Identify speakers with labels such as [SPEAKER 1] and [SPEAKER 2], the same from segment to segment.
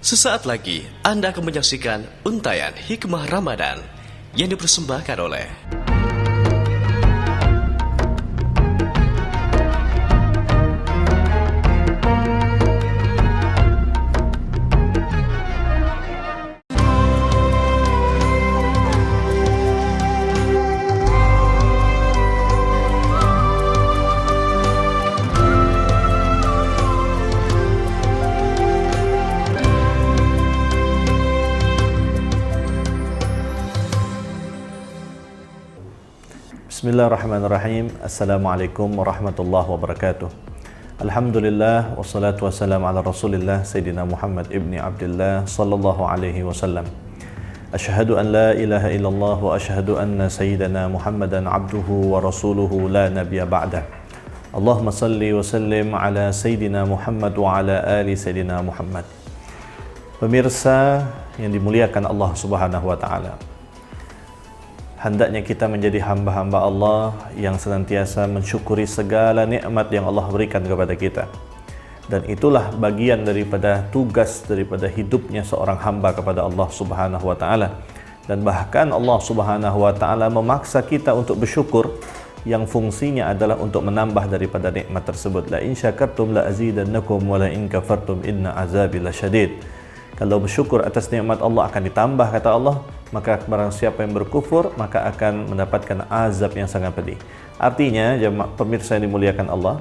[SPEAKER 1] Sesaat lagi Anda akan menyaksikan untayan Hikmah Ramadan yang dipersembahkan oleh
[SPEAKER 2] Bismillahirrahmanirrahim. Assalamualaikum warahmatullahi wabarakatuh. Alhamdulillah wassalatu wassalamu ala Rasulillah Sayyidina Muhammad ibni Abdullah sallallahu alaihi wasallam. Asyhadu an la ilaha illallah wa asyhadu anna sayyidana Muhammadan abduhu wa rasuluhu la nabiyya ba'dah. Allahumma salli wa sallim ala Sayyidina Muhammad wa ala ali Sayyidina Muhammad. Pemirsa yang dimuliakan Allah Subhanahu wa taala, hendaknya kita menjadi hamba-hamba Allah yang senantiasa mensyukuri segala nikmat yang Allah berikan kepada kita. Dan itulah bagian daripada tugas daripada hidupnya seorang hamba kepada Allah Subhanahu wa taala. Dan bahkan Allah Subhanahu wa taala memaksa kita untuk bersyukur yang fungsinya adalah untuk menambah daripada nikmat tersebut. La in syakartum la azidannakum wa la in kafartum inna azabi lasyadid. Kalau bersyukur atas nikmat Allah akan ditambah, kata Allah, maka barang siapa yang berkufur maka akan mendapatkan azab yang sangat pedih. Artinya, jemaah pemirsa yang dimuliakan Allah,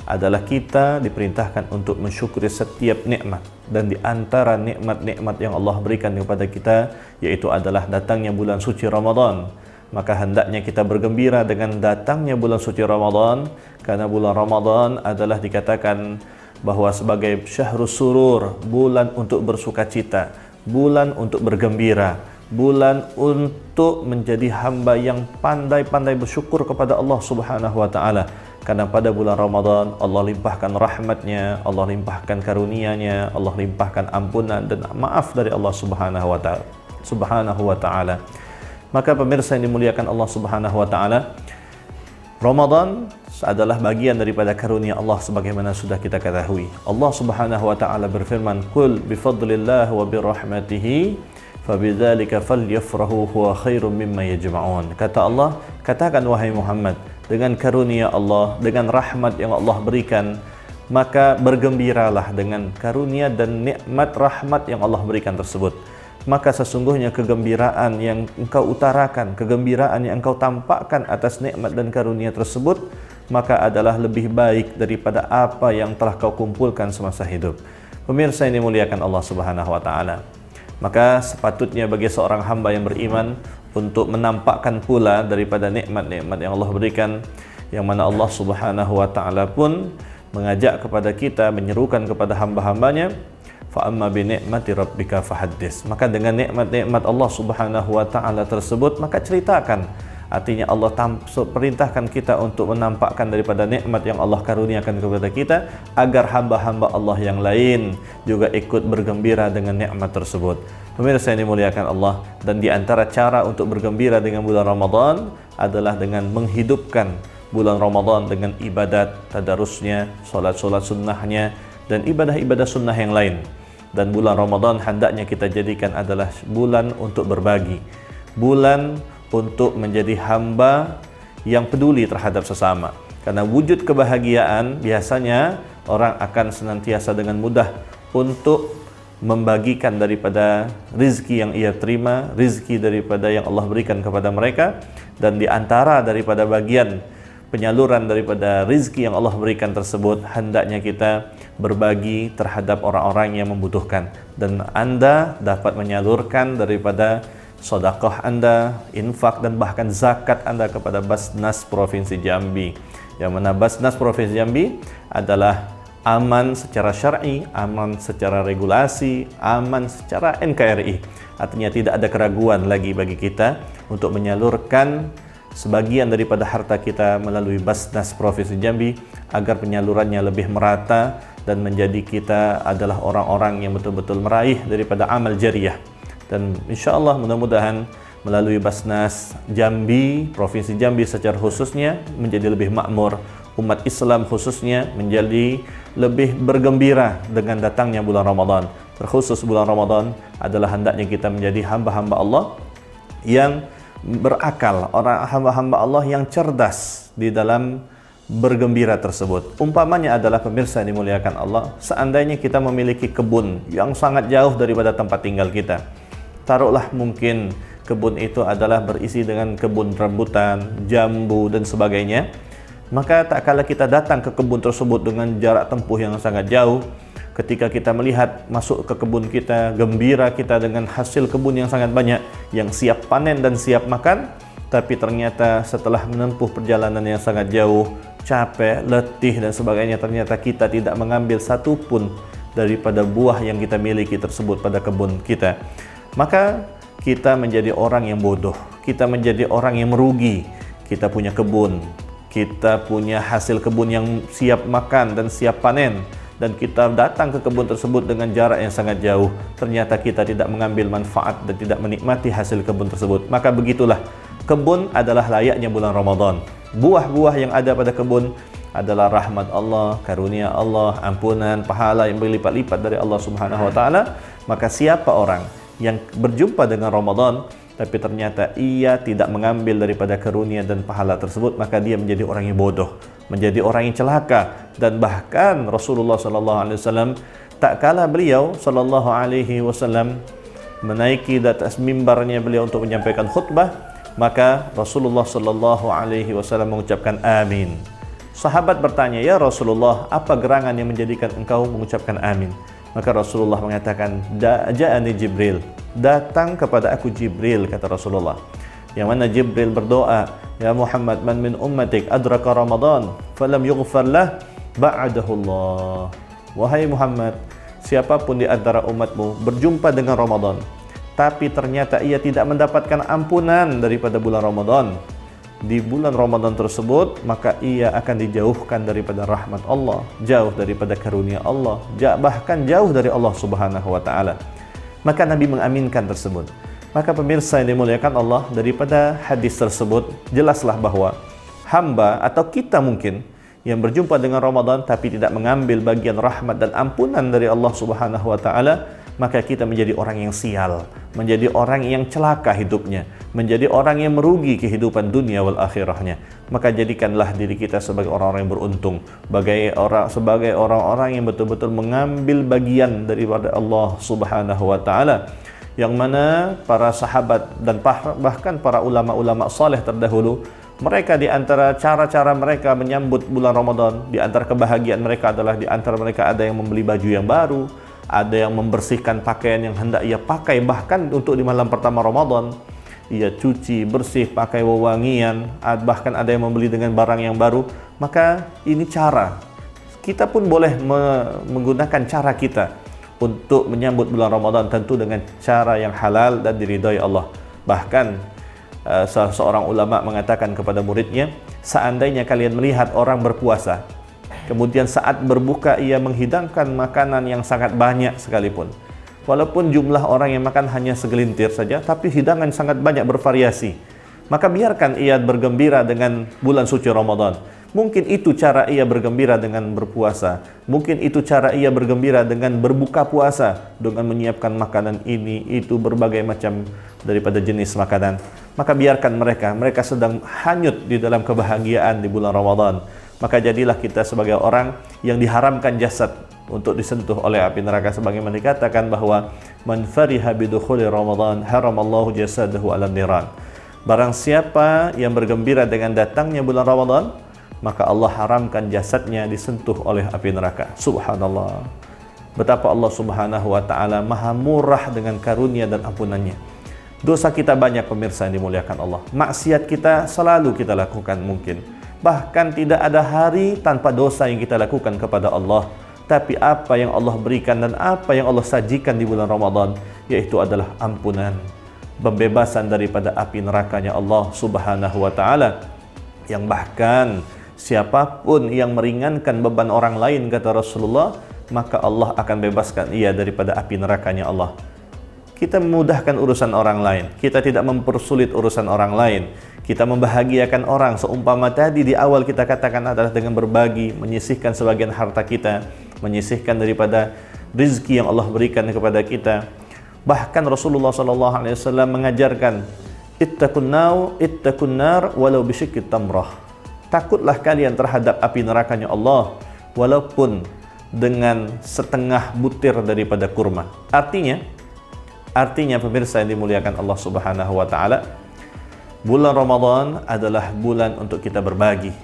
[SPEAKER 2] adalah kita diperintahkan untuk mensyukuri setiap nikmat. Dan di antara nikmat-nikmat yang Allah berikan kepada kita, yaitu adalah datangnya bulan suci Ramadan. Maka hendaknya kita bergembira dengan datangnya bulan suci Ramadan, karena bulan Ramadan adalah dikatakan bahwa sebagai syahrus surur, bulan untuk bersukacita, bulan untuk bergembira, bulan untuk menjadi hamba yang pandai-pandai bersyukur kepada Allah Subhanahu wa taala. Karena pada bulan Ramadan Allah limpahkan rahmatnya, Allah limpahkan karunia-Nya, Allah limpahkan ampunan dan maaf dari Allah Subhanahu wa taala. Maka pemirsa yang dimuliakan Allah Subhanahu wa taala, Ramadan adalah bagian daripada karunia Allah sebagaimana sudah kita ketahui. Allah Subhanahu wa taala berfirman, "Qul bi fadlillah wa bi rahmatihi fabidzalika falyafrahu huwa khairum mimma yajma'un." Kata Allah, katakan wahai Muhammad, dengan karunia Allah, dengan rahmat yang Allah berikan, maka bergembiralah dengan karunia dan nikmat rahmat yang Allah berikan tersebut. Maka sesungguhnya kegembiraan yang engkau utarakan, kegembiraan yang engkau tampakkan atas nikmat dan karunia tersebut, maka adalah lebih baik daripada apa yang telah kau kumpulkan semasa hidup. Pemirsa yang dimuliakan Allah Subhanahu wa taala, maka sepatutnya bagi seorang hamba yang beriman untuk menampakkan pula daripada nikmat-nikmat yang Allah berikan, yang mana Allah Subhanahu wa taala pun mengajak kepada kita, menyerukan kepada hamba-hambanya, fa amma bi ni'mati rabbika fahaddits. Maka dengan nikmat-nikmat Allah Subhanahu wa taala tersebut maka ceritakan. Artinya Allah perintahkan kita untuk menampakkan daripada nikmat yang Allah karuniakan kepada kita, agar hamba-hamba Allah yang lain juga ikut bergembira dengan nikmat tersebut. Pemirsa yang dimuliakan Allah, dan di antara cara untuk bergembira dengan bulan Ramadan adalah dengan menghidupkan bulan Ramadan dengan ibadat tadarusnya, solat-solat sunnahnya, dan ibadah-ibadah sunnah yang lain. Dan bulan Ramadan hendaknya kita jadikan adalah bulan untuk berbagi, bulan untuk menjadi hamba yang peduli terhadap sesama. Karena wujud kebahagiaan biasanya orang akan senantiasa dengan mudah untuk membagikan daripada rizki yang ia terima, rizki daripada yang Allah berikan kepada mereka. Dan di antara daripada bagian penyaluran daripada rizki yang Allah berikan tersebut, hendaknya kita berbagi terhadap orang-orang yang membutuhkan. Dan Anda dapat menyalurkan daripada sedekah Anda, infak dan bahkan zakat Anda kepada Basnas Provinsi Jambi. Yang mana Basnas Provinsi Jambi adalah aman secara syar'i, aman secara regulasi, aman secara NKRI. Artinya tidak ada keraguan lagi bagi kita untuk menyalurkan sebagian daripada harta kita melalui Basnas Provinsi Jambi, agar penyalurannya lebih merata dan menjadi kita adalah orang-orang yang betul-betul meraih daripada amal jariah. Dan insya-Allah mudah-mudahan melalui Basnas Jambi, Provinsi Jambi secara khususnya menjadi lebih makmur, umat Islam khususnya menjadi lebih bergembira dengan datangnya bulan Ramadan. terkhusus bulan Ramadan adalah hendaknya kita menjadi hamba-hamba Allah yang berakal, orang hamba-hamba Allah yang cerdas di dalam bergembira tersebut. Umpamanya adalah pemirsa yang dimuliakan Allah, seandainya kita memiliki kebun yang sangat jauh daripada tempat tinggal kita. Taruhlah mungkin kebun itu adalah berisi dengan kebun rambutan, jambu dan sebagainya. Maka tak kala kita datang ke kebun tersebut dengan jarak tempuh yang sangat jauh, ketika kita melihat masuk ke kebun kita, gembira kita dengan hasil kebun yang sangat banyak, yang siap panen dan siap makan, tapi ternyata setelah menempuh perjalanan yang sangat jauh, capek, letih dan sebagainya, ternyata kita tidak mengambil satu pun daripada buah yang kita miliki tersebut pada kebun kita. Maka kita menjadi orang yang bodoh, kita menjadi orang yang merugi. Kita punya kebun, kita punya hasil kebun yang siap makan dan siap panen, dan kita datang ke kebun tersebut dengan jarak yang sangat jauh, ternyata kita tidak mengambil manfaat dan tidak menikmati hasil kebun tersebut. Maka begitulah, kebun adalah layaknya bulan Ramadan. Buah-buah yang ada pada kebun adalah rahmat Allah, karunia Allah, ampunan, pahala yang berlipat-lipat dari Allah Subhanahu wa taala. Maka siapa orang yang berjumpa dengan Ramadan tapi ternyata ia tidak mengambil daripada karunia dan pahala tersebut, maka dia menjadi orang yang bodoh, menjadi orang yang celaka. Dan bahkan Rasulullah sallallahu alaihi wasallam, tak kala beliau sallallahu alaihi wasallam menaiki di atas mimbarnya beliau untuk menyampaikan khutbah, maka Rasulullah sallallahu alaihi wasallam mengucapkan amin. Sahabat bertanya, "Ya Rasulullah, apa gerangan yang menjadikan engkau mengucapkan amin?" Maka Rasulullah mengatakan, "Ja'ani Jibril." Datang kepada aku Jibril, kata Rasulullah. Yang mana Jibril berdoa, "Ya Muhammad, man min ummatik adraka Ramadan falam yughfar lah ba'dahu Allah." Wahai Muhammad, siapapun di antara umatmu berjumpa dengan Ramadan tapi ternyata ia tidak mendapatkan ampunan daripada bulan Ramadan, di bulan Ramadan tersebut, maka ia akan dijauhkan daripada rahmat Allah, jauh daripada karunia Allah, bahkan jauh dari Allah Subhanahu wa taala. Maka Nabi mengaminkan tersebut. Maka pemirsa yang dimuliakan Allah, daripada hadis tersebut jelaslah bahwa hamba atau kita mungkin yang berjumpa dengan Ramadan tapi tidak mengambil bagian rahmat dan ampunan dari Allah Subhanahu wa taala, maka kita menjadi orang yang sial, menjadi orang yang celaka hidupnya, menjadi orang yang merugi kehidupan dunia wal akhirahnya. Maka jadikanlah diri kita sebagai orang-orang yang beruntung, sebagai orang-orang yang betul-betul mengambil bagian daripada Allah Subhanahu wa taala, yang mana para sahabat dan bahkan para ulama-ulama saleh terdahulu, mereka di antara cara-cara mereka menyambut bulan Ramadan, di antara kebahagiaan mereka adalah di antara mereka ada yang membeli baju yang baru, ada yang membersihkan pakaian yang hendak ia pakai bahkan untuk di malam pertama Ramadan. Ia cuci bersih, pakai wewangian, bahkan ada yang membeli dengan barang yang baru. Maka ini cara. Kita pun boleh menggunakan cara kita untuk menyambut bulan Ramadan, tentu dengan cara yang halal dan diridhai Allah. Bahkan salah seorang ulama mengatakan kepada muridnya, seandainya kalian melihat orang berpuasa, kemudian saat berbuka ia menghidangkan makanan yang sangat banyak sekalipun, walaupun jumlah orang yang makan hanya segelintir saja, tapi hidangan sangat banyak bervariasi, maka biarkan ia bergembira dengan bulan suci Ramadan. Mungkin itu cara ia bergembira dengan berpuasa, mungkin itu cara ia bergembira dengan berbuka puasa, dengan menyiapkan makanan ini, itu, berbagai macam daripada jenis makanan. Maka biarkan mereka sedang hanyut di dalam kebahagiaan di bulan Ramadan. Maka jadilah kita sebagai orang yang diharamkan jasad untuk disentuh oleh api neraka, sebagaimana dikatakan bahwa man fariha bidukhuli Ramadan haramallahu jasadahu 'alan niran. Barang siapa yang bergembira dengan datangnya bulan Ramadan, maka Allah haramkan jasadnya disentuh oleh api neraka. Subhanallah. Betapa Allah Subhanahu wa taala maha murah dengan karunia dan ampunannya. Dosa kita banyak pemirsa yang dimuliakan Allah. Maksiat kita selalu kita lakukan mungkin. Bahkan tidak ada hari tanpa dosa yang kita lakukan kepada Allah. Tapi apa yang Allah berikan dan apa yang Allah sajikan di bulan Ramadan, yaitu adalah ampunan, pembebasan daripada api nerakanya Allah Subhanahu wa taala. Yang bahkan siapapun yang meringankan beban orang lain, kata Rasulullah, maka Allah akan bebaskan ia daripada api nerakanya Allah. Kita memudahkan urusan orang lain, kita tidak mempersulit urusan orang lain, kita membahagiakan orang. Seumpama tadi di awal kita katakan adalah dengan berbagi, menyisihkan sebagian harta kita, menyisihkan daripada rizki yang Allah berikan kepada kita. Bahkan Rasulullah SAW mengajarkan, ittaqun nar walau bisyikki tamrah. Takutlah kalian terhadap api nerakanya Allah walaupun dengan setengah butir daripada kurma. Artinya pemirsa yang dimuliakan Allah Subhanahu wa taala, bulan Ramadan adalah bulan untuk kita berbagi.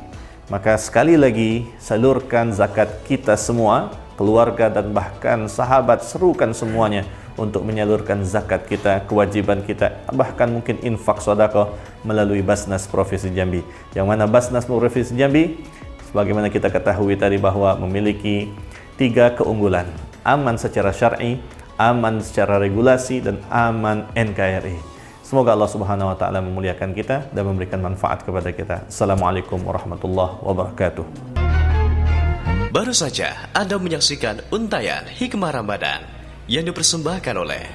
[SPEAKER 2] Maka sekali lagi salurkan zakat kita semua, keluarga dan bahkan sahabat, serukan semuanya untuk menyalurkan zakat kita, kewajiban kita, bahkan mungkin infak sedekah melalui Basnas Provinsi Jambi. Yang mana Basnas Provinsi Jambi, sebagaimana kita ketahui tadi, bahwa memiliki 3 keunggulan: aman secara syar'i, aman secara regulasi, dan aman NKRI. Semoga Allah Subhanahu wa taala memuliakan kita dan memberikan manfaat kepada kita. Assalamualaikum warahmatullahi wabarakatuh.
[SPEAKER 1] Baru saja Anda menyaksikan untayan Hikmah Ramadan yang dipersembahkan oleh